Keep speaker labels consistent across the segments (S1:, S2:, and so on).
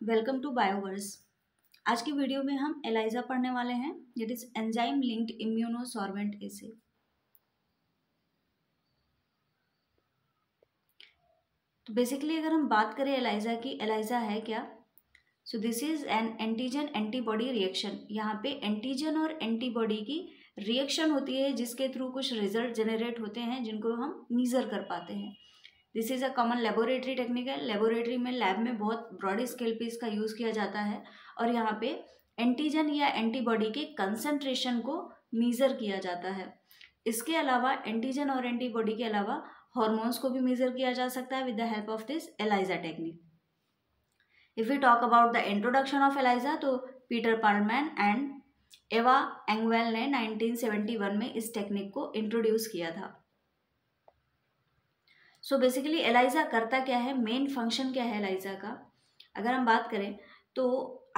S1: Welcome to Bioverse. आज की video में हम एलाइजा पढ़ने वाले हैं, it is enzyme linked immunosorbent assay. तो बेसिकली अगर हम बात करें एलाइजा की, एलाइजा है क्या? So this is an antigen antibody reaction. यहाँ पे एंटीजन और एंटीबॉडी की रिएक्शन होती है जिसके थ्रू कुछ रिजल्ट जनरेट होते हैं जिनको हम मीजर कर पाते हैं। This is a common laboratory technique है। लेबोरेटरी में, लैब में बहुत ब्रॉड स्केल पे इसका यूज़ किया जाता है और यहाँ पे एंटीजन या एंटीबॉडी के कंसंट्रेशन को मीज़र किया जाता है। इसके अलावा एंटीजन और एंटीबॉडी के अलावा हॉर्मोन्स को भी मेजर किया जा सकता है with the help of this ELISA technique. If we talk about the introduction of ELISA, तो Peter Perlmann and Eva Engvall ने 1971 में इस टेक्निक को इंट्रोड्यूस किया था। सो बेसिकली एलाइजा करता क्या है, मेन फंक्शन क्या है एलाइजा का? अगर हम बात करें तो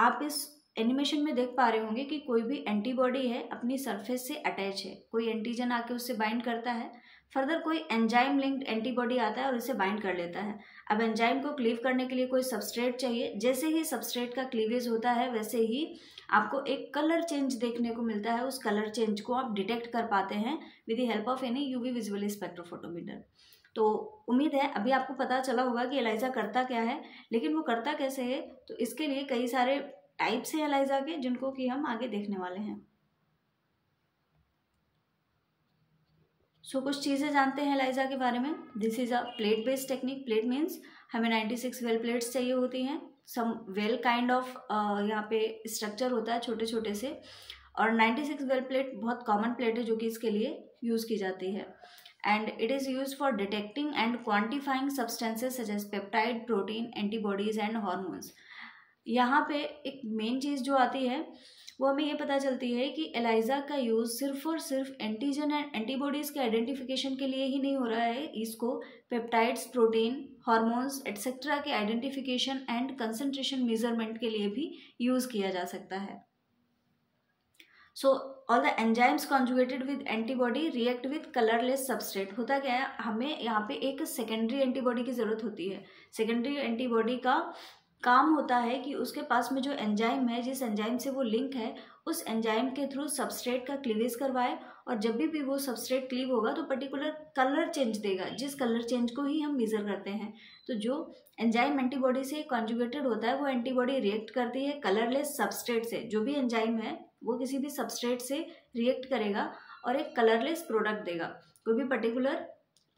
S1: आप इस एनिमेशन में देख पा रहे होंगे कि कोई भी एंटीबॉडी है अपनी सरफेस से अटैच है, कोई एंटीजन आके उससे बाइंड करता है, फर्दर कोई एंजाइम लिंक्ड एंटीबॉडी आता है और उसे बाइंड कर लेता है। अब एंजाइम को क्लीव करने के लिए कोई सबस्ट्रेट चाहिए। जैसे ही सबस्ट्रेट का क्लीवेज होता है वैसे ही आपको एक कलर चेंज देखने को मिलता है। उस कलर चेंज को आप डिटेक्ट कर पाते हैं with the help of any UV visual spectrophotometer. तो उम्मीद है अभी आपको पता चला होगा कि एलाइजा करता क्या है, लेकिन वो करता कैसे है। तो इसके लिए कई सारे टाइप्स हैं एलाइजा के जिनको कि हम आगे देखने वाले हैं। कुछ चीज़ें जानते हैं एलाइजा के बारे में। This is a plate based technique. Plate means हमें 96 वेल प्लेट्स चाहिए होती हैं। सम वेल काइंड ऑफ यहाँ पे स्ट्रक्चर होता है छोटे छोटे से, और 96 वेल प्लेट बहुत कॉमन प्लेट है जो कि इसके लिए यूज़ की जाती है। And it is used for detecting and quantifying substances such as peptide, protein, antibodies and hormones। यहाँ पे एक मेन चीज़ जो आती है वो हमें ये पता चलती है कि एलाइजा का यूज़ सिर्फ और सिर्फ एंटीजन एंड एंटीबॉडीज़ के आइडेंटिफिकेशन के लिए ही नहीं हो रहा है। इसको पेप्टाइड्स, प्रोटीन, हॉर्मोन्स एट्सेट्रा के आइडेंटिफिकेशन एंड कंसंट्रेशन मेजरमेंट के लिए भी यूज़ किया जा सकता है। So all the enzymes conjugated with antibody react with colourless substrate. होता क्या है, हमें यहाँ पे एक सेकेंडरी एंटीबॉडी की ज़रूरत होती है। सेकेंडरी एंटीबॉडी का काम होता है कि उसके पास में जो एंजाइम है, जिस एंजाइम से वो लिंक है, उस एंजाइम के थ्रू सबस्ट्रेट का क्लीवेज करवाए, और जब भी वो सबस्ट्रेट क्लीव होगा तो पर्टिकुलर कलर चेंज देगा, जिस कलर चेंज को ही हम मेज़र करते हैं। तो जो एंजाइम एंटीबॉडी से कॉन्जुगेटेड होता है वो एंटीबॉडी रिएक्ट करती है कलरलेस सबस्ट्रेट से। जो भी एंजाइम है वो किसी भी सबस्ट्रेट से रिएक्ट करेगा और एक कलरलेस प्रोडक्ट देगा। कोई भी पर्टिकुलर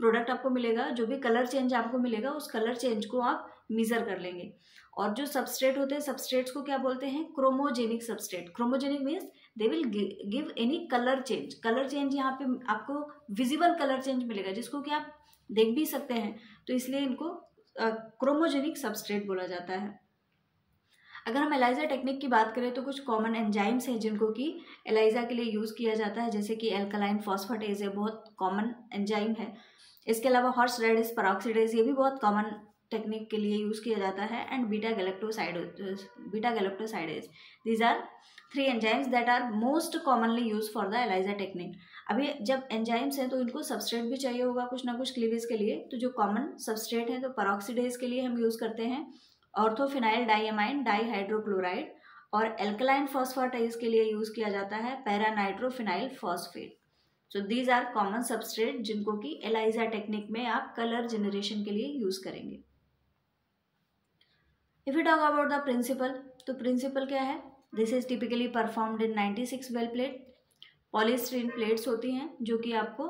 S1: प्रोडक्ट आपको मिलेगा, जो भी कलर चेंज आपको मिलेगा उस कलर चेंज को आप मेज़र कर लेंगे। और जो सबस्ट्रेट होते हैं, सबस्ट्रेट्स को क्या बोलते हैं? Chromogenic substrate. Chromogenic means they will give any colour change. Colour change यहाँ पे आपको विजिबल कलर चेंज मिलेगा जिसको कि आप देख भी सकते हैं, तो इसलिए इनको क्रोमोजेनिक सबस्ट्रेट बोला जाता है। अगर हम एलाइजा टेक्निक की बात करें तो कुछ कॉमन एंजाइम्स हैं जिनको कि एलाइजा के लिए यूज़ किया जाता है, जैसे कि एल्कलाइन फॉस्फेटेज है, बहुत कॉमन एंजाइम है। इसके अलावा हॉर्स रेडिस पेरोक्सिडेज, ये भी बहुत कॉमन टेक्निक के लिए यूज़ किया जाता है। And beta galactosidase, these are 3 enzymes that are most commonly use for the ELISA technique. अभी जब एंजाइम्स हैं तो इनको सबस्ट्रेट भी चाहिए होगा कुछ ना कुछ क्लीवेज के लिए। तो जो कॉमन सबस्ट्रेट है, तो पेरोक्सिडेज के लिए हम यूज़ करते हैं ऑर्थोफिनाइल डाइअमाइन डाइहाइड्रोक्लोराइड, और एल्कलाइन फॉस्फेटेज के लिए यूज़ किया जाता है paranitrophenyl phosphate. So these are common substrate जिनको कि एलाइजा टेक्निक में आप कलर जनरेशन के लिए यूज़ करेंगे। If you talk about the principle, तो प्रिंसिपल क्या है? This is typically performed in 96 well plate. Polystyrene plates होती हैं जो कि आपको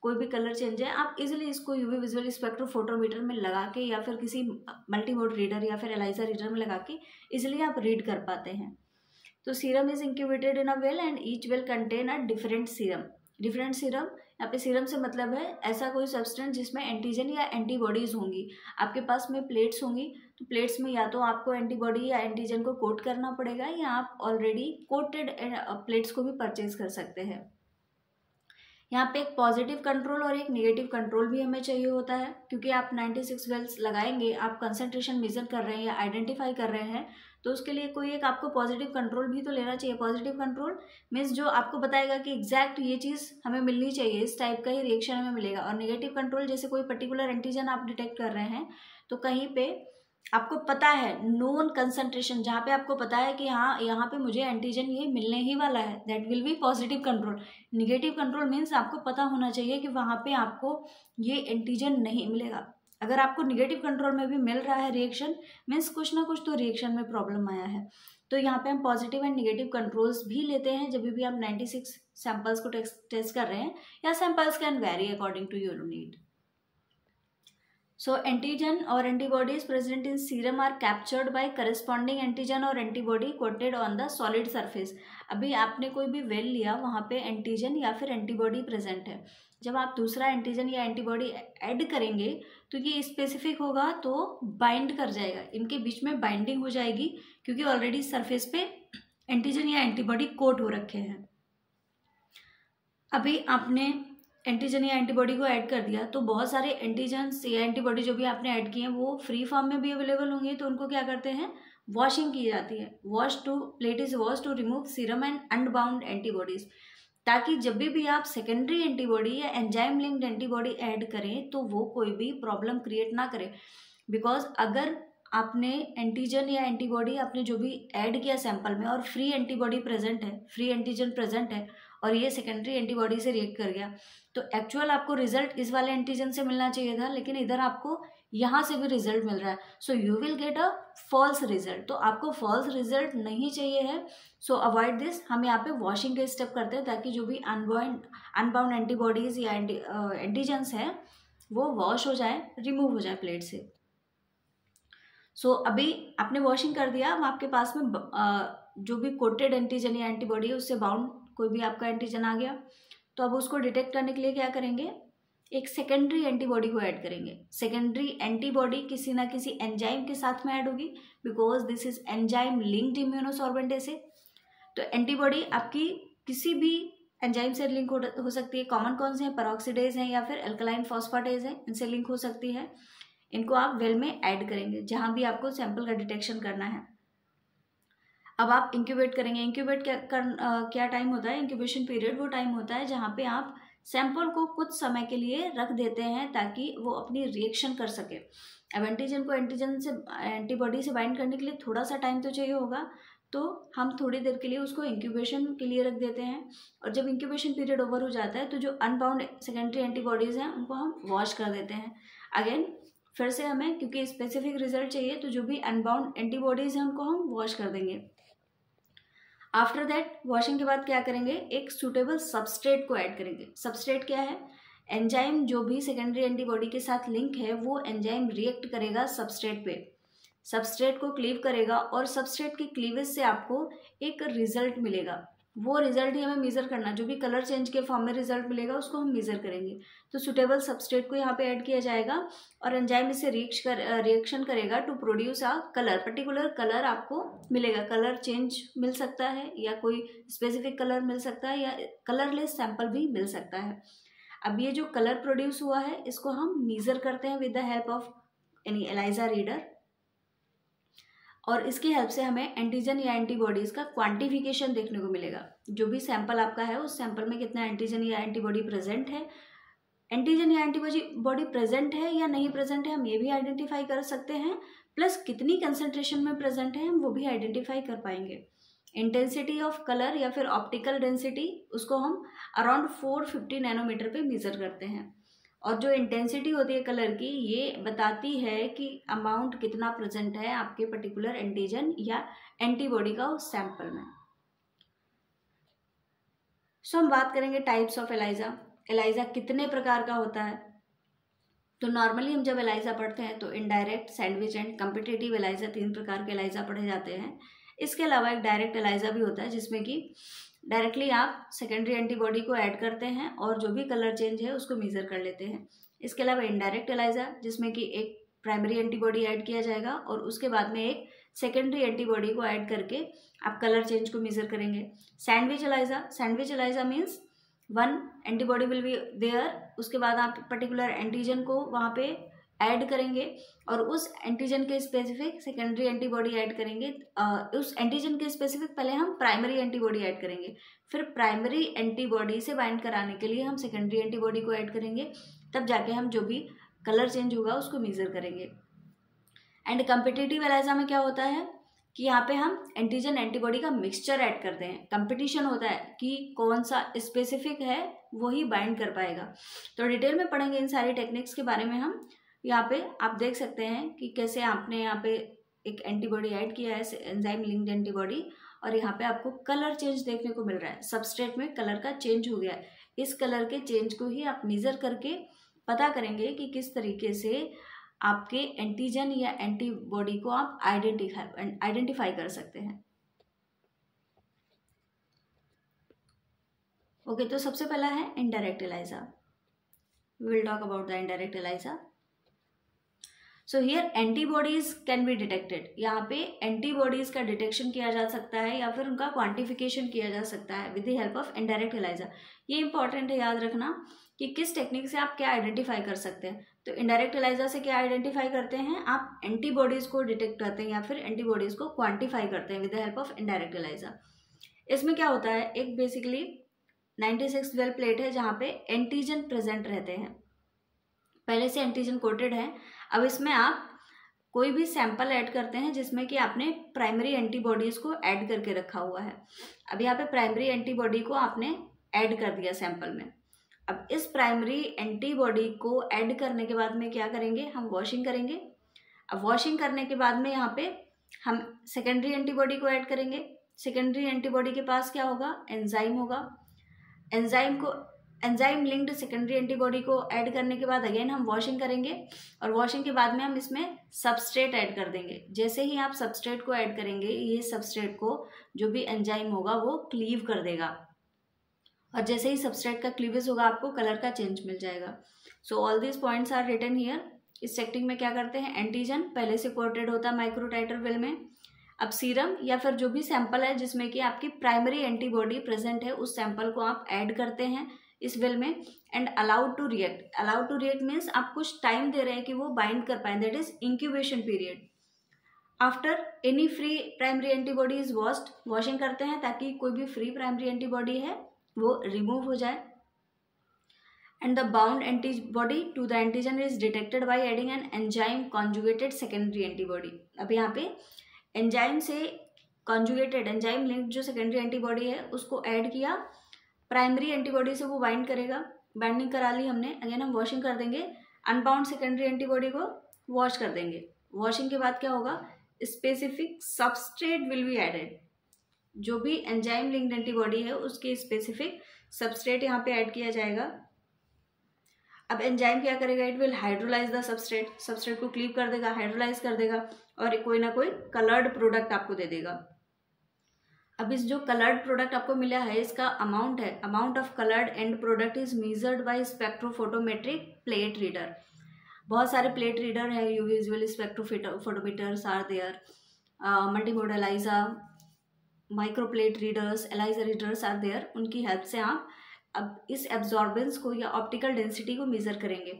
S1: कोई भी कलर चेंज है, आप इजीली इसको यूवी विजुअल स्पेक्ट्रोफोटोमीटर में लगा के या फिर किसी मल्टीमोड रीडर या फिर एलाइजा रीडर में लगा के इजीली आप रीड कर पाते हैं। तो serum is incubated in a well and each well contain a different serum. Different serum, यहाँ पे सीरम से मतलब है ऐसा कोई सब्सटेंस जिसमें एंटीजन या एंटीबॉडीज होंगी। आपके पास में प्लेट्स होंगी, तो प्लेट्स में या तो आपको एंटीबॉडी या एंटीजन को कोट करना पड़ेगा, या आप ऑलरेडी कोटेड प्लेट्स को भी परचेज कर सकते हैं। यहाँ पे एक पॉजिटिव कंट्रोल और एक नेगेटिव कंट्रोल भी हमें चाहिए होता है, क्योंकि आप 96 वेल्स लगाएंगे, आप कंसंट्रेशन मेजर कर रहे हैं या आइडेंटिफाई कर रहे हैं, तो उसके लिए कोई एक आपको पॉजिटिव कंट्रोल भी तो लेना चाहिए। पॉजिटिव कंट्रोल मीन्स जो आपको बताएगा कि एग्जैक्ट ये चीज़ हमें मिलनी चाहिए, इस टाइप का ही रिएक्शन हमें मिलेगा। और नेगेटिव कंट्रोल, जैसे कोई पर्टिकुलर एंटीजन आप डिटेक्ट कर रहे हैं तो कहीं पे आपको पता है नोन कंसंट्रेशन, जहाँ पे आपको पता है कि हाँ यहाँ पे मुझे एंटीजन ये मिलने ही वाला है, that will be positive control. Negative control means आपको पता होना चाहिए कि वहाँ पे आपको ये एंटीजन नहीं मिलेगा। अगर आपको निगेटिव कंट्रोल में भी मिल रहा है रिएक्शन, मीन्स कुछ ना कुछ तो रिएक्शन में प्रॉब्लम आया है। तो यहाँ पे हम पॉजिटिव एंड निगेटिव कंट्रोल्स भी लेते हैं जब भी हम 96 सैंपल्स को टेस्ट कर रहे हैं, या samples can vary according to your need. So antigen or antibodies present in serum are captured by corresponding antigen और antibody coated on the solid surface। अभी आपने कोई भी वेल लिया, वहाँ पे एंटीजन या फिर एंटीबॉडी प्रेजेंट है, जब आप दूसरा एंटीजन या एंटीबॉडी ऐड करेंगे तो ये स्पेसिफिक होगा, तो बाइंड कर जाएगा, इनके बीच में बाइंडिंग हो जाएगी, क्योंकि ऑलरेडी सरफेस पे एंटीजन या एंटीबॉडी कोट हो रखे हैं। अभी आपने एंटीजन या एंटीबॉडी को ऐड कर दिया, तो बहुत सारे एंटीजन्स या एंटीबॉडी जो भी आपने ऐड किए हैं वो फ्री फॉर्म में भी अवेलेबल होंगे, तो उनको क्या करते हैं, वॉशिंग की जाती है। Plate is wash to remove serum and unbound antibodies, ताकि जब भी आप सेकेंडरी एंटीबॉडी या एंजाइम लिंक्ड एंटीबॉडी ऐड करें तो वो कोई भी प्रॉब्लम क्रिएट ना करे। बिकॉज अगर आपने एंटीजन या एंटीबॉडी आपने जो भी ऐड किया सैंपल में और फ्री एंटीबॉडी प्रेजेंट है, फ्री एंटीजन प्रेजेंट है, और ये सेकेंडरी एंटीबॉडी से रिएक्ट कर गया, तो एक्चुअल आपको रिजल्ट इस वाले एंटीजन से मिलना चाहिए था, लेकिन इधर आपको यहाँ से भी रिजल्ट मिल रहा है। So you will get a false result, तो आपको फॉल्स रिजल्ट नहीं चाहिए है। सो अवॉइड दिस, हम यहाँ पे वॉशिंग के स्टेप करते हैं, ताकि जो भी अनबाउंड एंटीबॉडीज या एंटीजन्स हैं वो वॉश हो जाए, रिमूव हो जाए प्लेट से। सो अभी आपने वॉशिंग कर दिया, अब आपके पास में जो भी कोटेड एंटीजन या एंटीबॉडी है उससे बाउंड कोई भी आपका एंटीजन आ गया, तो अब उसको डिटेक्ट करने के लिए क्या करेंगे, एक सेकेंडरी एंटीबॉडी को ऐड करेंगे। सेकेंडरी एंटीबॉडी किसी ना किसी एंजाइम के साथ में ऐड होगी, because this is enzyme linked immunosorbent ऐसे। तो एंटीबॉडी आपकी किसी भी एंजाइम से लिंक हो सकती है। कॉमन कौन से हैं, पेरोक्सीडेज हैं या फिर अल्कलाइन फॉस्फेटेज हैं, इनसे लिंक हो सकती है। इनको आप वेल में ऐड करेंगे जहाँ भी आपको सैंपल का डिटेक्शन करना है। अब आप इंक्यूबेट करेंगे। इंक्यूबेट क्या टाइम होता है, इंक्यूबेशन पीरियड वो टाइम होता है जहाँ पे आप सैंपल को कुछ समय के लिए रख देते हैं ताकि वो अपनी रिएक्शन कर सके। अब एंटीजन को एंटीजन से एंटीबॉडी से बाइंड करने के लिए थोड़ा सा टाइम तो चाहिए होगा, तो हम थोड़ी देर के लिए उसको इंक्यूबेशन के लिए रख देते हैं। और जब इंक्यूबेशन पीरियड ओवर हो जाता है तो जो अनबाउंड सेकेंडरी एंटीबॉडीज़ हैं उनको हम वॉश कर देते हैं। अगेन फिर से हमें क्योंकि स्पेसिफिक रिजल्ट चाहिए, तो जो भी अनबाउंड एंटीबॉडीज़ हैं उनको हम वॉश कर देंगे। आफ्टर दैट वॉशिंग के बाद क्या करेंगे, एक सूटेबल सबस्ट्रेट को ऐड करेंगे। सबस्ट्रेट क्या है, एंजाइम जो भी सेकेंडरी एंटीबॉडी के साथ लिंक है वो एंजाइम रिएक्ट करेगा सबस्ट्रेट पे, सबस्ट्रेट को क्लीव करेगा और सबस्ट्रेट की क्लीवेज से आपको एक रिजल्ट मिलेगा। वो रिजल्ट ही हमें मेज़र करना, जो भी कलर चेंज के फॉर्म में रिजल्ट मिलेगा उसको हम मेज़र करेंगे। तो सुटेबल सबस्ट्रेट को यहाँ पे ऐड किया जाएगा और एंजाइम इससे रिएक्शन करेगा to produce a colour. Particular colour आपको मिलेगा, कलर चेंज मिल सकता है या कोई स्पेसिफिक कलर मिल सकता है या कलरलेस सैंपल भी मिल सकता है। अब ये जो कलर प्रोड्यूस हुआ है इसको हम मेज़र करते हैं with the help of any ELISA reader, और इसकी हेल्प से हमें एंटीजन या एंटीबॉडीज़ का क्वांटिफिकेशन देखने को मिलेगा। जो भी सैंपल आपका है उस सैंपल में कितना एंटीजन या एंटीबॉडी प्रेजेंट है, एंटीजन या एंटीबॉडी प्रेजेंट है या नहीं प्रेजेंट है हम ये भी आइडेंटिफाई कर सकते हैं, प्लस कितनी कंसंट्रेशन में प्रेजेंट है हम वो भी आइडेंटिफाई कर पाएंगे। इंटेंसिटी ऑफ कलर या फिर ऑप्टिकल डेंसिटी उसको हम अराउंड 450 नैनोमीटर पे मेज़र करते हैं, और जो इंटेंसिटी होती है कलर की ये बताती है कि अमाउंट कितना प्रेजेंट है आपके पर्टिकुलर एंटीजन या एंटीबॉडी का उस सैंपल में। सो हम बात करेंगे टाइप्स ऑफ एलाइजा। एलाइजा कितने प्रकार का होता है, तो नॉर्मली हम जब एलाइजा पढ़ते हैं तो indirect, sandwich and competitive ELISA 3 प्रकार के एलाइजा पढ़े जाते हैं। इसके अलावा एक डायरेक्ट एलाइजा भी होता है जिसमें कि डायरेक्टली आप सेकेंडरी एंटीबॉडी को ऐड करते हैं और जो भी कलर चेंज है उसको मेज़र कर लेते हैं। इसके अलावा इनडायरेक्ट एलाइजा जिसमें कि एक प्राइमरी एंटीबॉडी ऐड किया जाएगा और उसके बाद में एक सेकेंडरी एंटीबॉडी को ऐड करके आप कलर चेंज को मेज़र करेंगे। Sandwich ELISA means one antibody will be there, उसके बाद आप पर्टिकुलर एंटीजन को वहाँ पे ऐड करेंगे और उस एंटीजन के स्पेसिफिक सेकेंडरी एंटीबॉडी ऐड करेंगे। उस एंटीजन के स्पेसिफिक पहले हम प्राइमरी एंटीबॉडी ऐड करेंगे, फिर प्राइमरी एंटीबॉडी से बाइंड कराने के लिए हम सेकेंडरी एंटीबॉडी को ऐड करेंगे, तब जाके हम जो भी कलर चेंज होगा उसको मेज़र करेंगे। एंड कम्पिटिटिव एलाइजा में क्या होता है कि यहाँ पे हम एंटीजन एंटीबॉडी का मिक्सचर ऐड करते हैं, कंपटीशन होता है कि कौन सा स्पेसिफिक है वही बाइंड कर पाएगा। तो डिटेल में पढ़ेंगे इन सारी टेक्निक्स के बारे में हम। यहाँ पे आप देख सकते हैं कि कैसे आपने यहाँ पे एक एंटीबॉडी ऐड किया है, एंजाइम लिंक्ड एंटीबॉडी, और यहाँ पे आपको कलर चेंज देखने को मिल रहा है, सबस्ट्रेट में कलर का चेंज हो गया है। इस कलर के चेंज को ही आप मेजर करके पता करेंगे कि किस तरीके से आपके एंटीजन या एंटीबॉडी को आप आइडेंटिफाई कर सकते हैं। ओके, तो सबसे पहला है indirect ELISA. We will talk about the indirect ELISA. So here antibodies can be detected. यहाँ पे एंटीबॉडीज का डिटेक्शन किया जा सकता है या फिर उनका क्वांटिफिकेशन किया जा सकता है with the help of indirect ELISA. ये इंपॉर्टेंट है याद रखना कि किस टेक्निक से आप क्या आइडेंटिफाई कर सकते हैं। तो इनडायरेक्ट एलाइजा से क्या आइडेंटिफाई करते हैं, आप एंटीबॉडीज को डिटेक्ट करते हैं या फिर एंटीबॉडीज को क्वांटिफाई करते हैं with the help of indirect ELISA. इसमें क्या होता है, एक बेसिकली 96 वेल प्लेट है जहाँ पे एंटीजन प्रेजेंट रहते हैं, पहले से एंटीजन कोटेड है। अब इसमें आप कोई भी सैंपल ऐड करते हैं जिसमें कि आपने प्राइमरी एंटीबॉडीज को ऐड करके रखा हुआ है। अब यहाँ पे प्राइमरी एंटीबॉडी को आपने ऐड कर दिया सैंपल में। अब इस प्राइमरी एंटीबॉडी को ऐड करने के बाद में क्या करेंगे, हम वॉशिंग करेंगे। अब वॉशिंग करने के बाद में यहाँ पे हम सेकेंडरी एंटीबॉडी को ऐड करेंगे। सेकेंडरी एंटीबॉडी के पास क्या होगा, एंजाइम होगा। एंजाइम लिंक्ड सेकेंडरी एंटीबॉडी को ऐड करने के बाद अगेन हम वॉशिंग करेंगे, और वॉशिंग के बाद में हम इसमें सबस्ट्रेट ऐड कर देंगे। जैसे ही आप सबस्ट्रेट को ऐड करेंगे, ये सबस्ट्रेट को जो भी एंजाइम होगा वो क्लीव कर देगा, और जैसे ही सबस्ट्रेट का क्लीवेज होगा आपको कलर का चेंज मिल जाएगा। So all this points are written here. इस टेक्निक में क्या करते हैं, एंटीजन पहले से कोटेड होता है माइक्रोटाइटर वेल में। अब सीरम या फिर जो भी सैंपल है जिसमें कि आपकी प्राइमरी एंटीबॉडी प्रेजेंट है, उस सैंपल को आप ऐड करते हैं इस वेल में and allowed to react. Allowed to react means आप कुछ टाइम दे रहे हैं कि वो बाइंड कर पाए, that is incubation period. After any free primary antibody is washed, washing करते हैं ताकि कोई भी फ्री प्राइमरी एंटीबॉडी है वो रिमूव हो जाए। And the bound antibody to the antigen is detected by adding an enzyme conjugated secondary antibody. अब यहाँ पे एंजाइम से कॉन्जुगेटेड एंजाइम लिंक्ड जो सेकेंडरी एंटीबॉडी है उसको ऐड किया, प्राइमरी एंटीबॉडी से वो बाइंड करेगा। बाइंडिंग करा ली हमने, अगेन हम वॉशिंग कर देंगे, अनबाउंड सेकेंडरी एंटीबॉडी को वॉश कर देंगे। वॉशिंग के बाद क्या होगा, specific substrate will be added. जो भी एंजाइम लिंक्ड एंटीबॉडी है उसके स्पेसिफिक सबस्ट्रेट यहाँ पे ऐड किया जाएगा। अब एंजाइम क्या करेगा, it will hydrolyse the substrate, substrate को क्लीव कर देगा, हाइड्रोलाइज कर देगा, और कोई ना कोई कलर्ड प्रोडक्ट आपको दे देगा। अब इस जो कलर्ड प्रोडक्ट आपको मिला है इसका अमाउंट है, amount of coloured end product is measured by spectrophotometric plate reader. बहुत सारे प्लेट रीडर है, UV visual spectrophotometers are there, multimode ELISA, microplate readers, ELISA readers are there. उनकी हेल्प से आप अब इस एब्जॉर्बेंस को या ऑप्टिकल डेंसिटी को मेजर करेंगे,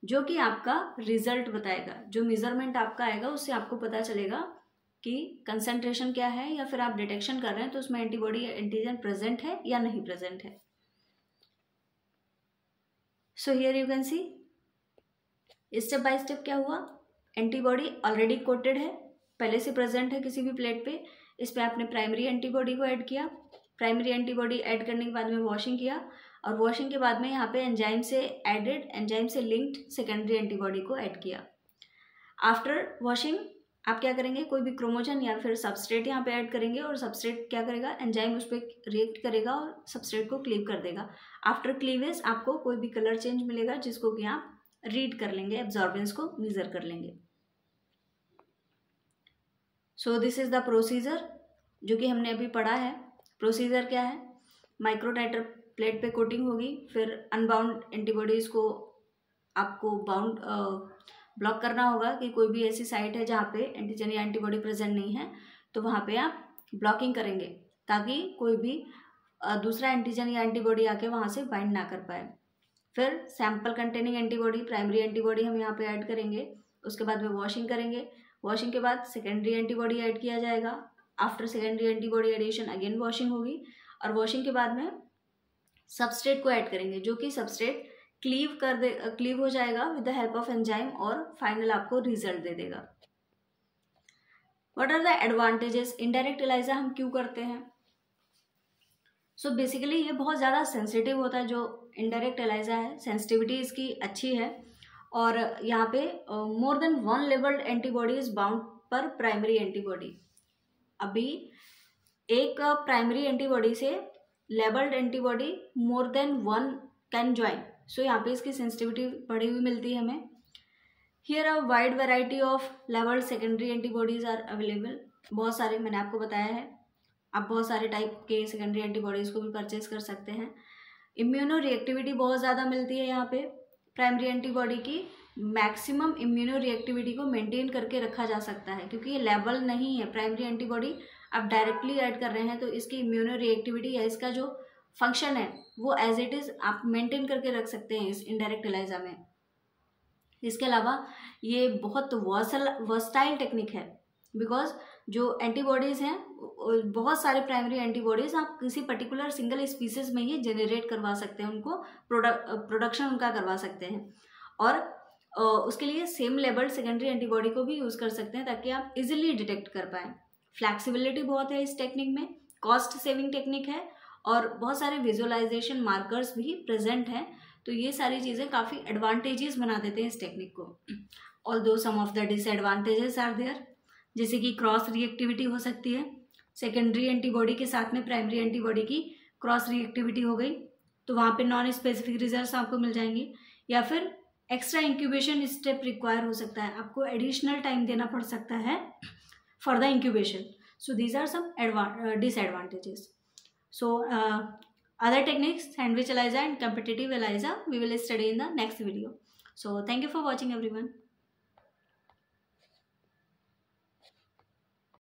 S1: जो कि आपका रिजल्ट बताएगा। जो मेजरमेंट आपका आएगा उससे आपको पता चलेगा कि कंसंट्रेशन क्या है, या फिर आप डिटेक्शन कर रहे हैं तो उसमें एंटीबॉडी या एंटीजन प्रेजेंट है या नहीं प्रेजेंट है। So here you can see step by step क्या हुआ, एंटीबॉडी ऑलरेडी कोटेड है, पहले से प्रेजेंट है किसी भी प्लेट पे, इस पर आपने प्राइमरी एंटीबॉडी को ऐड किया। प्राइमरी एंटीबॉडी ऐड करने के बाद में वॉशिंग किया, और वॉशिंग के बाद में यहाँ पे एंजाइम से एडेड, एंजाइम से लिंक्ड सेकेंडरी एंटीबॉडी को ऐड किया। आफ्टर वॉशिंग आप क्या करेंगे, कोई भी क्रोमोजन या फिर सबस्ट्रेट यहाँ पे ऐड करेंगे, और सबस्ट्रेट क्या करेगा, एंजाइम उस पर रिएक्ट करेगा और सबस्ट्रेट को क्लीव कर देगा। आफ्टर क्लीवेज आपको कोई भी कलर चेंज मिलेगा जिसको कि आप रीड कर लेंगे, एब्जॉर्बेंस को मेजर कर लेंगे। So this is the procedure जो कि हमने अभी पढ़ा है। प्रोसीजर क्या है, माइक्रोटाइटर प्लेट पे कोटिंग होगी, फिर अनबाउंड एंटीबॉडीज को आपको बाउंड ब्लॉक करना होगा कि कोई भी ऐसी साइट है जहाँ पे एंटीजन या एंटीबॉडी प्रेजेंट नहीं है, तो वहाँ पे आप ब्लॉकिंग करेंगे ताकि कोई भी दूसरा एंटीजन या एंटीबॉडी आके वहाँ से बाइंड ना कर पाए। फिर sample containing antibody, primary antibody हम यहाँ पे ऐड करेंगे, उसके बाद में वॉशिंग करेंगे। वॉशिंग के बाद सेकेंडरी एंटीबॉडी ऐड किया जाएगा। After secondary antibody addition again washing होगी, और वॉशिंग के बाद में सबस्ट्रेट को ऐड करेंगे, जो कि सबस्ट्रेट क्लीव हो जाएगा with the help of enzyme, और फाइनल आपको रिजल्ट दे देगा। What are the advantages, indirect ELISA हम क्यों करते हैं? सो बेसिकली ये बहुत ज़्यादा सेंसिटिव होता है, जो इनडायरेक्ट एलाइजा है, सेंसिटिविटी इसकी अच्छी है, और यहाँ पे more than 1 labelled antibody is bound पर प्राइमरी एंटीबॉडी। अभी एक प्राइमरी एंटीबॉडी से labelled antibody more than 1 can join. So यहाँ पे इसकी सेंसिटिविटी बढ़ी हुई मिलती है हमें। Here a wide variety of labelled secondary antibodies are available. बहुत सारे मैंने आपको बताया है, आप बहुत सारे टाइप के सेकेंडरी एंटीबॉडीज़ को भी परचेज कर सकते हैं। इम्यूनो रिएक्टिविटी बहुत ज़्यादा मिलती है यहाँ पे प्राइमरी एंटीबॉडी की। मैक्सिमम इम्यूनो रिएक्टिविटी को मेंटेन करके रखा जा सकता है, क्योंकि ये लेबल नहीं है प्राइमरी एंटीबॉडी, आप डायरेक्टली ऐड कर रहे हैं, तो इसकी इम्यूनो रिएक्टिविटी या इसका जो फंक्शन है वो एज इट इज़ आप मेंटेन करके रख सकते हैं इस इनडायरेक्ट एलाइजा में। इसके अलावा ये बहुत वर्सटाइल टेक्निक है, बिकॉज जो एंटीबॉडीज़ हैं, बहुत सारे प्राइमरी एंटीबॉडीज़ आप किसी पर्टिकुलर सिंगल स्पीसीज में ही जनरेट करवा सकते हैं, उनको प्रोडक्शन उनका करवा सकते हैं, और उसके लिए सेम लेबल्ड सेकेंडरी एंटीबॉडी को भी यूज़ कर सकते हैं ताकि आप इजीली डिटेक्ट कर पाएँ। फ्लैक्सिबिलिटी बहुत है इस टेक्निक में, कॉस्ट सेविंग टेक्निक है, और बहुत सारे विजुअलाइजेशन मार्कर्स भी प्रेजेंट हैं, तो ये सारी चीज़ें काफ़ी एडवांटेजेस बना देते हैं इस टेक्निक को। Although some of the disadvantages are there, जैसे कि क्रॉस रिएक्टिविटी हो सकती है, सेकेंडरी एंटीबॉडी के साथ में प्राइमरी एंटीबॉडी की क्रॉस रिएक्टिविटी हो गई तो वहाँ पे नॉन स्पेसिफिक रिजल्ट्स आपको मिल जाएंगे, या फिर एक्स्ट्रा इंक्यूबेशन स्टेप रिक्वायर हो सकता है, आपको एडिशनल टाइम देना पड़ सकता है for the incubation. So these are some disadvantages. So other techniques, sandwich ELISA and competitive ELISA, we will study in the next video. So thank you for watching everyone.